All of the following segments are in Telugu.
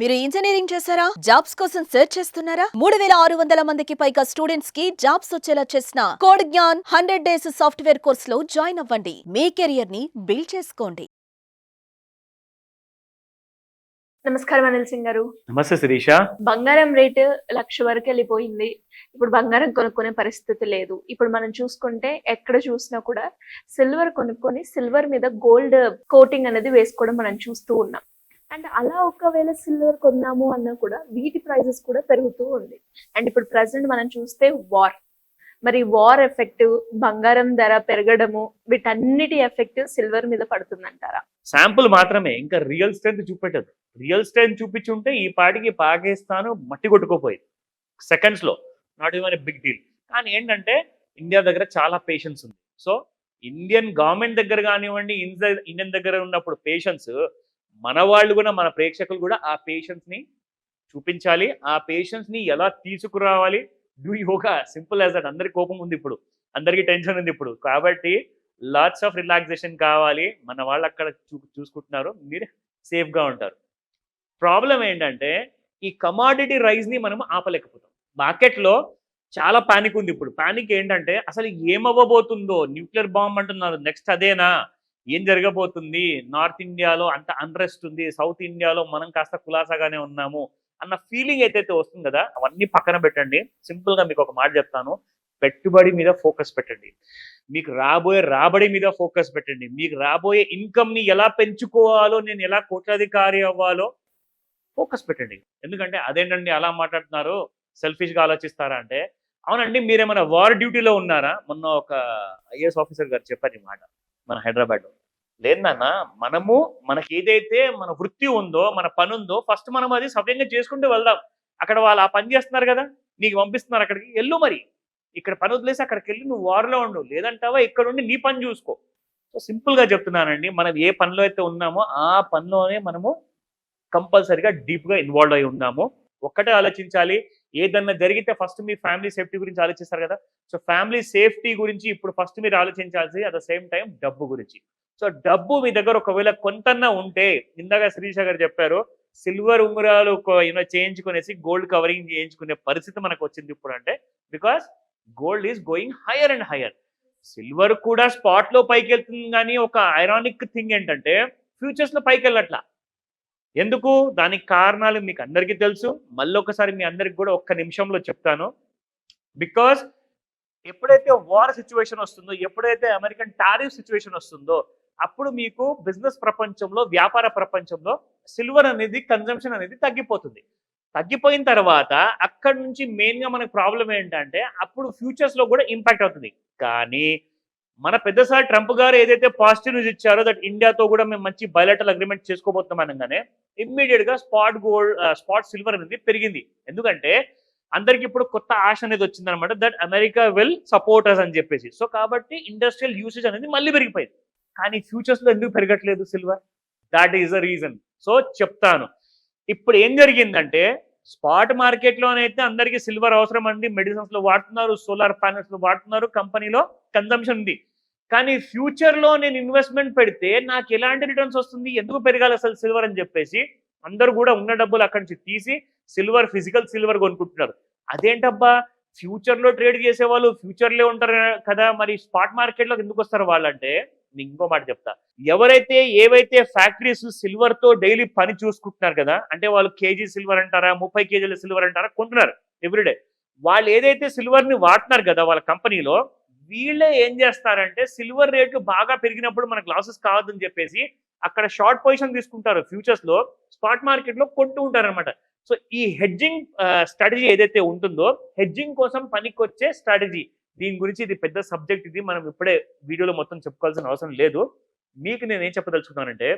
మీరు ఇంజనీరింగ్ చేశారా? జాబ్స్ కోసం సెర్చ్ చేస్తున్నారా? 3600 మందికి పైగా స్టూడెంట్స్ కి జాబ్స్ వచ్చేలా చేసిన code Gyan 100 days software course లో జాయిన్ అవ్వండి. మీ కెరియర్ ని బిల్డ్ చేసుకోండి. నమస్కారం అనిల్ సింగ్ గారు. నమస్తే శిరీష. బంగారం రేటు 1,00,000 వరకు వెళ్ళిపోయింది. ఇప్పుడు బంగారం కొనుక్కునే పరిస్థితి లేదు. ఇప్పుడు మనం చూసుకుంటే ఎక్కడ చూసినా కూడా సిల్వర్ కొనుక్కొని సిల్వర్ మీద గోల్డ్ కోటింగ్ అనేది వేసుకోవడం మనం చూస్తూ ఉన్నాం. అండ్ అలా ఒకవేళ సిల్వర్ కొన్నాము అన్నా కూడా వీటి ప్రైజెస్ కూడా పెరుగుతూ ఉంది. అండ్ ఇప్పుడు ప్రెసెంట్ మనం చూస్తే మరి వార్ ఎఫెక్ట్, బంగారం ధర పెరగడము, వీటన్నిటి ఎఫెక్ట్ సిల్వర్ మీద పడుతుందంటారా? శాంపుల్ మాత్రమే, ఇంకా రియల్ స్ట్రెంత్ చూపెట్టదు. రియల్ స్ట్రెంత్ చూపించుంటే ఈ పాటికి పాకిస్తాన్ మట్టి కొట్టుకోపోయింది సెకండ్స్ లో. Not even big deal. కానీ ఏంటంటే ఇండియా దగ్గర చాలా పేషెన్స్ ఉంది. సో ఇండియన్ గవర్నమెంట్ దగ్గర కానివ్వండి, ఇండియన్ దగ్గర ఉన్నప్పుడు పేషెన్స్, మన వాళ్ళు కూడా, మన ప్రేక్షకులు కూడా ఆ పేషెన్స్ ని చూపించాలి. ఆ పేషెన్స్ ని ఎలా తీసుకురావాలి? Do yoga, simple as that. అందరికి కోపం ఉంది ఇప్పుడు, అందరికి టెన్షన్ ఉంది ఇప్పుడు, కాబట్టి లాట్స్ ఆఫ్ రిలాక్సేషన్ కావాలి. మన వాళ్ళు అక్కడ చూసుకుంటున్నారు, మీరు సేఫ్గా ఉంటారు. ప్రాబ్లం ఏంటంటే ఈ కమాడిటీ రైజ్ ని మనం ఆపలేకపోతాం. మార్కెట్లో చాలా పానిక్ ఉంది ఇప్పుడు. పానిక్ ఏంటంటే అసలు ఏమవ్వబోతుందో, న్యూక్లియర్ బాంబ్ అంటున్నారు, నెక్స్ట్ అదేనా, ఏం జరగబోతుంది, నార్త్ ఇండియాలో అంత అన్రెస్ట్ ఉంది, సౌత్ ఇండియాలో మనం కాస్త కులాసాగానే ఉన్నాము అన్న ఫీలింగ్ అయితే వస్తుంది కదా. అవన్నీ పక్కన పెట్టండి. సింపుల్ గా మీకు ఒక మాట చెప్తాను, పెట్టుబడి మీద ఫోకస్ పెట్టండి. మీకు రాబోయే రాబడి మీద ఫోకస్ పెట్టండి. మీకు రాబోయే ఇన్కమ్ ని ఎలా పెంచుకోవాలో, నేను ఎలా కోట్లాధికారి అవ్వాలో ఫోకస్ పెట్టండి. ఎందుకంటే అదేంటండి అలా మాట్లాడుతున్నారు, సెల్ఫిష్ గా ఆలోచిస్తారా అంటే, అవునండి, మీరేమైనా వార్ డ్యూటీలో ఉన్నారా? మొన్న ఒక ఐఏఎస్ ఆఫీసర్ గారు చెప్పారు ఈ మాట మన హైదరాబాద్ లో. లేదు నాన్న, మనకి ఏదైతే మన వృత్తి ఉందో, మన పని ఉందో, ఫస్ట్ మనం అది సవ్యంగా చేసుకుంటూ వెళ్దాం. అక్కడ వాళ్ళు ఆ పని చేస్తున్నారు కదా, నీకు పంపిస్తున్నారు అక్కడికి, వెళ్ళు. మరి ఇక్కడ పని వదిలేసి అక్కడికి వెళ్ళి నువ్వు వార్లో ఉండు, లేదంటావా ఇక్కడ ఉండి నీ పని చూసుకో. సో సింపుల్ గా చెప్తున్నానండి, మనం ఏ పనిలో అయితే ఉన్నామో ఆ పనిలోనే మనము కంపల్సరీగా డీప్గా ఇన్వాల్వ్ అయి ఉన్నాము. ఒక్కటే ఆలోచించాలి, ఏదన్నా జరిగితే ఫస్ట్ మీ ఫ్యామిలీ సేఫ్టీ గురించి ఆలోచిస్తారు కదా. సో ఫ్యామిలీ సేఫ్టీ గురించి ఇప్పుడు ఫస్ట్ మీరు ఆలోచించాల్సి, అట్ ద సేమ్ టైం డబ్బు గురించి. సో డబ్బు మీ దగ్గర ఒకవేళ కొంతన్నా ఉంటే, ఇందాక శ్రీష గారు చెప్పారు, సిల్వర్ ఉంగరాలు చేయించుకునేసి గోల్డ్ కవరింగ్ చేయించుకునే పరిస్థితి మనకు వచ్చింది ఇప్పుడు. అంటే because gold is going hire and higher. Silver కూడా స్పాట్ లో పైకి వెళ్తుంది, కానీ ఒక ఐరానిక్ థింగ్ ఏంటంటే ఫ్యూచర్స్ లో పైకి వెళ్ళట్లా. ఎందుకు? దానికి కారణాలు మీకు అందరికీ తెలుసు. మళ్ళీ ఒకసారి మీ అందరికి కూడా ఒక్క నిమిషంలో చెప్తాను. బికాస్ ఎప్పుడైతే వార్ సిచ్యువేషన్ వస్తుందో, ఎప్పుడైతే అమెరికన్ టారిఫ్ సిచ్యువేషన్ వస్తుందో, అప్పుడు మీకు బిజినెస్ ప్రపంచంలో, వ్యాపార ప్రపంచంలో సిల్వర్ అనేది, కన్జంప్షన్ అనేది తగ్గిపోతుంది. తగ్గిపోయిన తర్వాత అక్కడ నుంచి మెయిన్గా మనకు ప్రాబ్లం ఏంటంటే అప్పుడు ఫ్యూచర్స్ లో కూడా ఇంపాక్ట్ అవుతుంది. కానీ మన పెద్దసారి ట్రంప్ గారు ఏదైతే పాజిటివ్ న్యూస్ ఇచ్చారో, దట్ ఇండియాతో కూడా మేము మంచి బయలాటరల్ అగ్రిమెంట్ చేసుకోబోతున్నాం అనగానే ఇమ్మీడియట్ గా స్పాట్ సిల్వర్ అనేది పెరిగింది. ఎందుకంటే అందరికి ఇప్పుడు కొత్త ఆశ అనేది వచ్చింది అనమాట, that America will support us అని చెప్పేసి. సో కాబట్టి ఇండస్ట్రియల్ యూసేజ్ అనేది మళ్ళీ పెరిగిపోయింది. కానీ ఫ్యూచర్స్ లో ఎందుకు పెరగట్లేదు silver? That is the reason. So చెప్తాను. ఇప్పుడు ఏం జరిగిందంటే, స్పాట్ మార్కెట్లోనైతే అందరికీ సిల్వర్ అవసరం అండి, మెడిసిన్స్ లో వాడుతున్నారు, సోలార్ ప్యానెల్స్ లో వాడుతున్నారు, కంపెనీలో కన్జంప్షన్ ఉంది. కానీ ఫ్యూచర్లో నేను ఇన్వెస్ట్మెంట్ పెడితే నాకు ఎలాంటి రిటర్న్స్ వస్తుంది, ఎందుకు పెరగాలి అసలు సిల్వర్ అని చెప్పేసి అందరూ కూడా ఉన్న డబ్బులు అక్కడి నుంచి తీసి సిల్వర్, ఫిజికల్ సిల్వర్ కొనుక్కుంటున్నారు. అదేంటబ్బా, ఫ్యూచర్లో ట్రేడ్ చేసే వాళ్ళు ఫ్యూచర్లో ఉంటారు కదా, మరి స్పాట్ మార్కెట్లోకి ఎందుకు వస్తారు వాళ్ళంటే, నేను ఇంకో మాట చెప్తా. ఎవరైతే ఏవైతే ఫ్యాక్టరీస్ సిల్వర్ తో డైలీ పని చూసుకుంటున్నారు కదా, అంటే వాళ్ళు కేజీ సిల్వర్ అంటారా, 30 కేజీల సిల్వర్ అంటారా కొంటున్నారు ఎవ్రీడే. వాళ్ళు ఏదైతే సిల్వర్ ని వాడుతున్నారు కదా వాళ్ళ కంపెనీలో, వీళ్ళే ఏం చేస్తారంటే సిల్వర్ రేట్లు బాగా పెరిగినప్పుడు మనకు లాసెస్ కావద్దని చెప్పేసి అక్కడ షార్ట్ పొజిషన్ తీసుకుంటారు, ఫ్యూచర్స్ లో స్పాట్ మార్కెట్ లో కొంటూ ఉంటారు అనమాట. సో ఈ హెడ్జింగ్ స్ట్రాటజీ ఏదైతే ఉంటుందో, హెడ్జింగ్ కోసం పనికొచ్చే స్ట్రాటజీ, దీని గురించి ఇది పెద్ద సబ్జెక్ట్. ఇది మనం ఇప్పుడే వీడియోలో మొత్తం చెప్పుకోవాల్సిన అవసరం లేదు. మీకు నేను ఏం చెప్పదలుచుకున్నానంటే,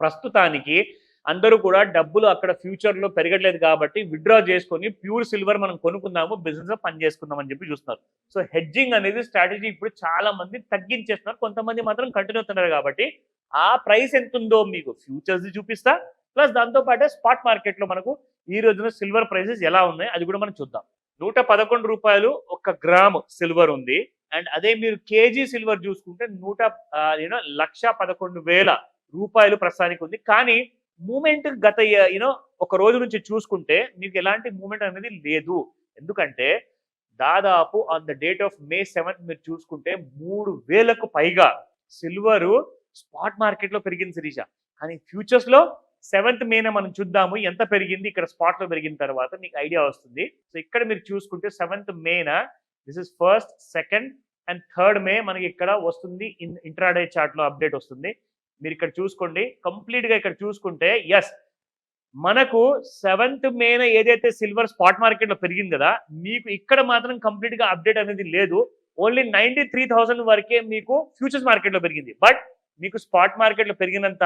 ప్రస్తుతానికి అందరూ కూడా డబ్బులు అక్కడ ఫ్యూచర్లో పెరగట్లేదు కాబట్టి విత్డ్రా చేసుకొని ప్యూర్ సిల్వర్ మనం కొనుక్కుందాము, బిజినెస్ పని చేసుకుందాం అని చెప్పి చూస్తున్నారు. సో హెడ్జింగ్ అనేది స్ట్రాటజీ ఇప్పుడు చాలా మంది తగ్గించేస్తున్నారు, కొంతమంది మాత్రం కంటిన్యూ అవుతున్నారు. కాబట్టి ఆ ప్రైస్ ఎంత ఉందో మీకు ఫ్యూచర్స్ చూపిస్తా, ప్లస్ దాంతోపాటే స్పాట్ మార్కెట్లో మనకు ఈ రోజున సిల్వర్ ప్రైసెస్ ఎలా ఉన్నాయి అది కూడా మనం చూద్దాం. 111 రూపాయలు 1 గ్రాము సిల్వర్ ఉంది. అండ్ అదే మీరు కేజీ సిల్వర్ చూసుకుంటే 1,11,000 రూపాయలు ప్రస్తుతానికి ఉంది. కానీ మూమెంట్ గత ఒక రోజు నుంచి చూసుకుంటే మీకు ఎలాంటి మూమెంట్ అనేది లేదు. ఎందుకంటే దాదాపు on the date of May 7th మీరు చూసుకుంటే 3,000కు పైగా సిల్వర్ స్పాట్ మార్కెట్ లో పెరిగింది శిరీష. కానీ ఫ్యూచర్స్ లో 7th May మనం చూద్దాము ఎంత పెరిగింది ఇక్కడ స్పాట్ లో పెరిగిన తర్వాత మీకు ఐడియా వస్తుంది. సో ఇక్కడ మీరు చూసుకుంటే 7th May this is 1st, 2nd and 3rd May మనకి ఇక్కడ వస్తుంది. ఇంట్రాడే చార్ట్ లో అప్డేట్ వస్తుంది. మీరు ఇక్కడ చూసుకోండి కంప్లీట్ గా ఇక్కడ చూసుకుంటే ఎస్ మనకు 7th May ఏదైతే సిల్వర్ స్పాట్ మార్కెట్ లో పెరిగింది కదా మీకు ఇక్కడ మాత్రం కంప్లీట్ గా అప్డేట్ అనేది లేదు. ఓన్లీ 93,000 వరకే మీకు ఫ్యూచర్స్ మార్కెట్ లో పెరిగింది. బట్ మీకు స్పాట్ మార్కెట్ లో పెరిగినంత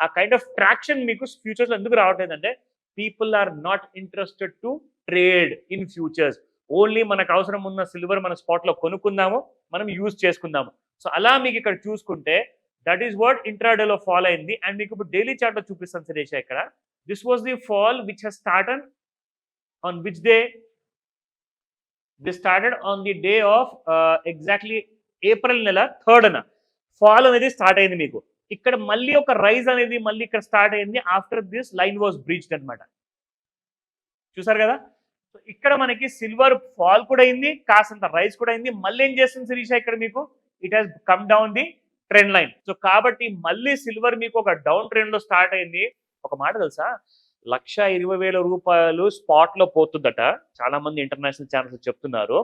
ఆ కైండ్ ఆఫ్ ట్రాక్షన్ మీకు ఫ్యూచర్స్ లో ఎందుకు రావట్లేదంటే people are not interested to trade in futures. Only మనకు అవసరం ఉన్న సిల్వర్ మన స్పాట్ లో కొనుక్కుందాము, మనం యూజ్ చేసుకుందాము. సో అలా మీకు ఇక్కడ చూసుకుంటే దట్ ఈస్ వాట్ ఇంట్రాడేలో ఫాల్ అయింది. అండ్ మీకు ఇప్పుడు డైలీ చార్ట్ లో చూపిస్తాను సురేష్. ఇక్కడ this was the fall which has started on which day this started on the day of exactly April నెల 3rd ఫాల్ అనేది స్టార్ట్ అయింది. మీకు ఇక్కడ మళ్ళీ ఒక రైజ్ అనేది మళ్ళీ ఇక్కడ స్టార్ట్ అయింది after this line was breached అనమాట. చూసారు కదా. సో ఇక్కడ మనకి సిల్వర్ ఫాల్ కూడా అయింది, కాసంత రైజ్ కూడా అయింది. మళ్ళీ ఏం చేస్తుంది శిరీష ఇక్కడ మీకు it has come down the trend line. So కాబట్టి మళ్ళీ సిల్వర్ మీకు ఒక డౌన్ ట్రెండ్ లో స్టార్ట్ అయింది. ఒక మాట తెలుసా, 1,20,000 రూపాయలు స్పాట్ లో పోతుందట చాలా మంది ఇంటర్నేషనల్ ఛానల్స్ చెప్తున్నారు.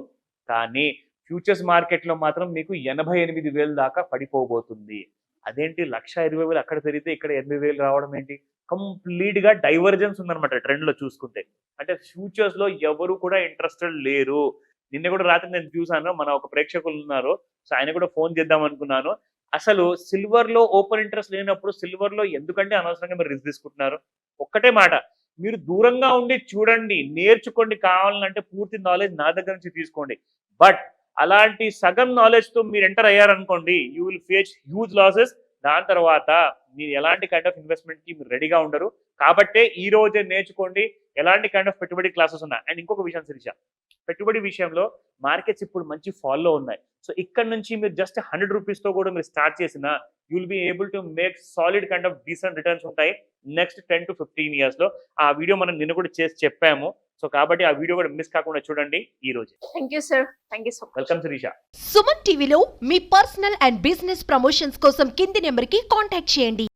కానీ ఫ్యూచర్స్ మార్కెట్ లో మాత్రం మీకు 88,000 దాకా పడిపోబోతుంది. అదేంటి 1,20,000 అక్కడ పెరిగితే ఇక్కడ 80,000 రావడం ఏంటి? కంప్లీట్ గా డైవర్జెన్స్ ఉందన్నమాట ట్రెండ్ లో చూసుకుంటే. అంటే ఫ్యూచర్స్ లో ఎవరు కూడా ఇంట్రెస్టెడ్ లేరు. నిన్న కూడా రాత్రి నేను చూసాను, మన ఒక ప్రేక్షకులు ఉన్నారు, సో ఆయన కూడా ఫోన్ చేద్దాం అనుకున్నాను. అసలు సిల్వర్ లో ఓపెన్ ఇంట్రెస్ట్ లేనప్పుడు సిల్వర్ లో ఎందుకంటే అనవసరంగా మీరు రిస్క్ తీసుకుంటున్నారు. ఒక్కటే మాట, మీరు దూరంగా ఉండి చూడండి, నేర్చుకోండి. కావాలంటే పూర్తి నాలెడ్జ్ నా దగ్గర నుంచి తీసుకోండి. బట్ అలాంటి సగం నాలెడ్జ్ తో మీరు ఎంటర్ అయ్యారనుకోండి, you will face huge losses. దాని తర్వాత మీరు ఎలాంటి కైండ్ ఆఫ్ ఇన్వెస్ట్మెంట్ కి మీరు రెడీగా ఉండరు. కాబట్టే ఈ రోజే నేర్చుకోండి ఎలాంటి కైండ్ ఆఫ్ పెట్టుబడి క్లాసెస్ ఉన్నాయి. అండ్ ఇంకొక విషయం శిరీష, పెట్టుబడి విషయంలో మార్కెట్స్ ఇప్పుడు మంచి ఫాల్లో ఉన్నాయి. సో ఇక్కడ నుంచి మీరు జస్ట్ 100 రూపీస్ తో కూడా మీరు స్టార్ట్ చేసిన you will be able to make solid kind of decent returns ఉంటాయి నెక్స్ట్ 10 to 15 years లో. ఆ వీడియో మనం నిన్న కూడా చేసి చెప్పాము. సో కాబట్టి ఆ వీడియో కూడా మిస్ కాకుండా చూడండి ఈ రోజు. Thank you sir, thank you so much. Welcome Shirisha. Suman టీవీలో మీ పర్సనల్ అండ్ బిజినెస్ ప్రమోషన్స్ కోసం కింది నెంబర్కి కాంటాక్ట్ చేయండి.